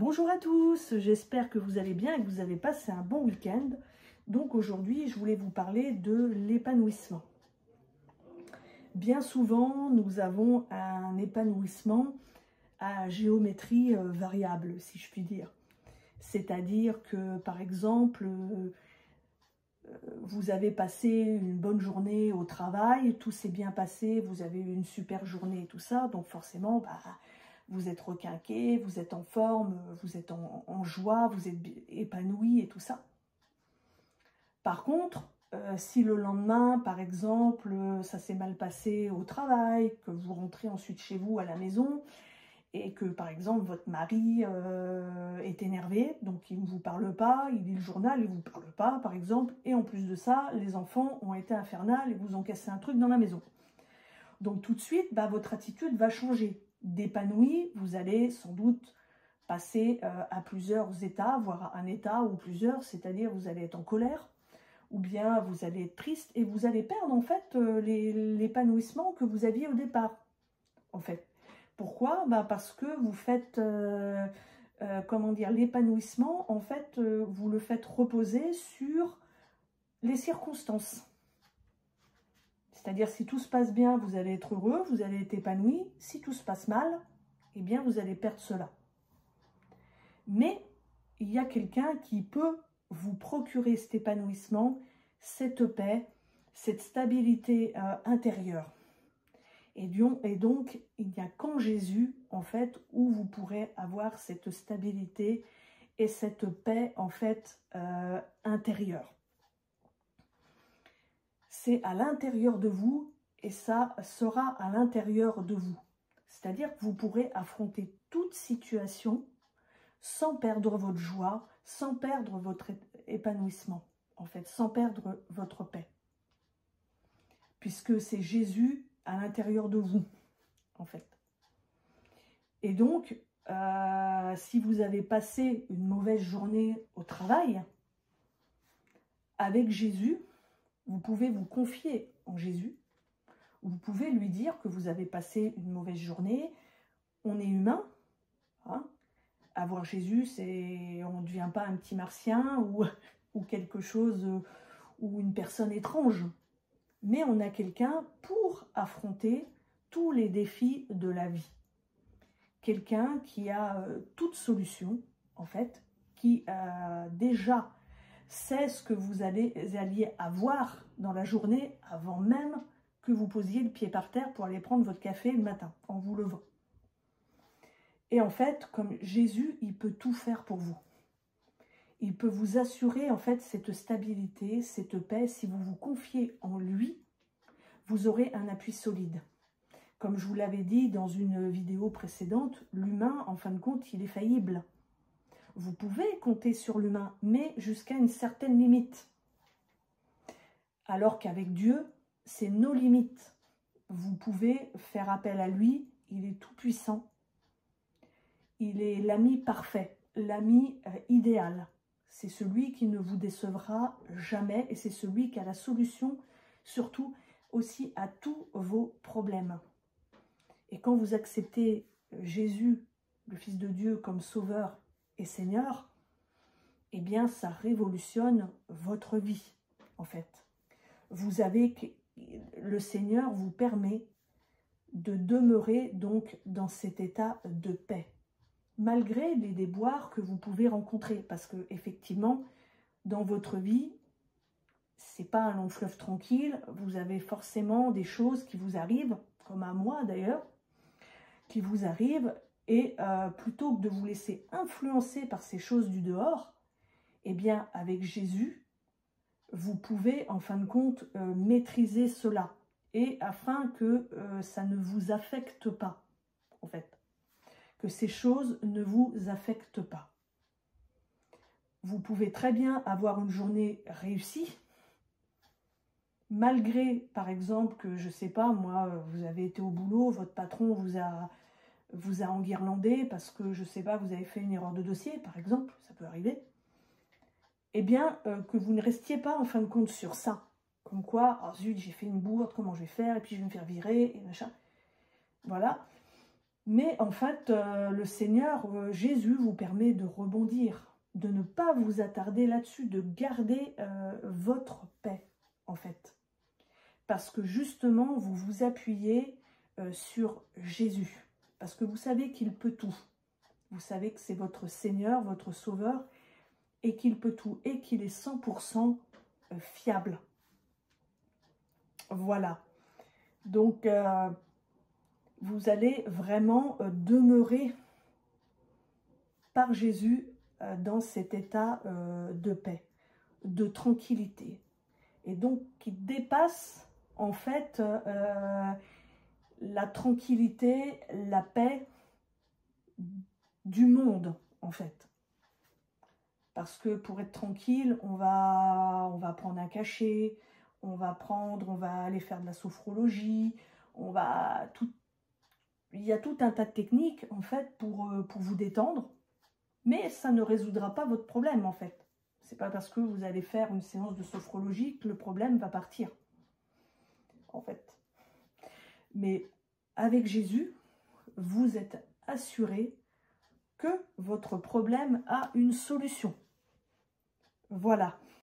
Bonjour à tous, j'espère que vous allez bien et que vous avez passé un bon week-end. Donc aujourd'hui, je voulais vous parler de l'épanouissement. Bien souvent, nous avons un épanouissement à géométrie variable, si je puis dire. C'est-à-dire que, par exemple, vous avez passé une bonne journée au travail, tout s'est bien passé, vous avez eu une super journée et tout ça, donc forcément, vous êtes requinqué, vous êtes en forme, vous êtes en joie, vous êtes épanoui et tout ça. Par contre, si le lendemain, par exemple, ça s'est mal passé au travail, que vous rentrez ensuite chez vous à la maison, et que, par exemple, votre mari est énervé, donc il ne vous parle pas, il lit le journal, il ne vous parle pas, par exemple, et en plus de ça, les enfants ont été infernales et vous ont cassé un truc dans la maison. Donc tout de suite, votre attitude va changer. D'épanoui, vous allez sans doute passer à plusieurs états, voire à un état ou plusieurs, c'est-à-dire vous allez être en colère, ou bien vous allez être triste et vous allez perdre en fait l'épanouissement que vous aviez au départ, en fait. Pourquoi? Parce que vous faites, comment dire, l'épanouissement, en fait, vous le faites reposer sur les circonstances. C'est-à-dire, si tout se passe bien, vous allez être heureux, vous allez être épanoui. Si tout se passe mal, eh bien, vous allez perdre cela. Mais il y a quelqu'un qui peut vous procurer cet épanouissement, cette paix, cette stabilité intérieure. Et donc, il n'y a qu'en Jésus, en fait, où vous pourrez avoir cette stabilité et cette paix, en fait, intérieure. C'est à l'intérieur de vous et ça sera à l'intérieur de vous. C'est-à-dire que vous pourrez affronter toute situation sans perdre votre joie, sans perdre votre épanouissement, en fait, sans perdre votre paix. Puisque c'est Jésus à l'intérieur de vous, en fait. Et donc, si vous avez passé une mauvaise journée au travail, avec Jésus, vous pouvez vous confier en Jésus. Vous pouvez lui dire que vous avez passé une mauvaise journée. On est humain. Hein. Avoir Jésus, on ne devient pas un petit martien ou quelque chose, ou une personne étrange. Mais on a quelqu'un pour affronter tous les défis de la vie. Quelqu'un qui a toute solution, en fait, qui déjà sait ce que vous alliez avoir dans la journée avant même que vous posiez le pied par terre pour aller prendre votre café le matin, en vous levant. Et en fait, comme Jésus, il peut tout faire pour vous. Il peut vous assurer, en fait, cette stabilité, cette paix. Si vous vous confiez en lui, vous aurez un appui solide. Comme je vous l'avais dit dans une vidéo précédente, l'humain, en fin de compte, il est faillible. Vous pouvez compter sur l'humain, mais jusqu'à une certaine limite. Alors qu'avec Dieu, c'est nos limites. Vous pouvez faire appel à lui, il est tout puissant. Il est l'ami parfait, l'ami idéal. C'est celui qui ne vous décevra jamais et c'est celui qui a la solution, surtout aussi à tous vos problèmes. Et quand vous acceptez Jésus, le Fils de Dieu, comme Sauveur et Seigneur, eh bien, ça révolutionne votre vie, en fait. Le Seigneur vous permet de demeurer donc dans cet état de paix, malgré les déboires que vous pouvez rencontrer, parce que effectivement, dans votre vie, c'est pas un long fleuve tranquille, vous avez forcément des choses qui vous arrivent, comme à moi d'ailleurs, qui vous arrivent, et plutôt que de vous laisser influencer par ces choses du dehors, eh bien, avec Jésus, vous pouvez, en fin de compte, maîtriser cela, et afin que ça ne vous affecte pas, en fait, que ces choses ne vous affectent pas. Vous pouvez très bien avoir une journée réussie, malgré, par exemple, que, je ne sais pas, moi, vous avez été au boulot, votre patron vous a enguirlandé parce que, je ne sais pas, vous avez fait une erreur de dossier, par exemple, ça peut arriver, eh bien, que vous ne restiez pas, en fin de compte, sur ça. Comme quoi, oh zut, j'ai fait une bourde, comment je vais faire, et puis je vais me faire virer, et machin. Voilà. Mais en fait, le Seigneur, Jésus, vous permet de rebondir, de ne pas vous attarder là-dessus, de garder votre paix, en fait. Parce que justement, vous vous appuyez sur Jésus. Parce que vous savez qu'il peut tout. Vous savez que c'est votre Seigneur, votre Sauveur, et qu'il peut tout, et qu'il est 100% fiable. Voilà. Donc, vous allez vraiment demeurer par Jésus dans cet état de paix, de tranquillité. Et donc, qui dépasse en fait la tranquillité, la paix du monde, en fait. Parce que pour être tranquille, on va prendre un cachet, on va aller faire de la sophrologie, il y a tout un tas de techniques, en fait, pour vous détendre, mais ça ne résoudra pas votre problème, en fait. C'est pas parce que vous allez faire une séance de sophrologie que le problème va partir, en fait. Mais avec Jésus, vous êtes assuré que votre problème a une solution. Voilà.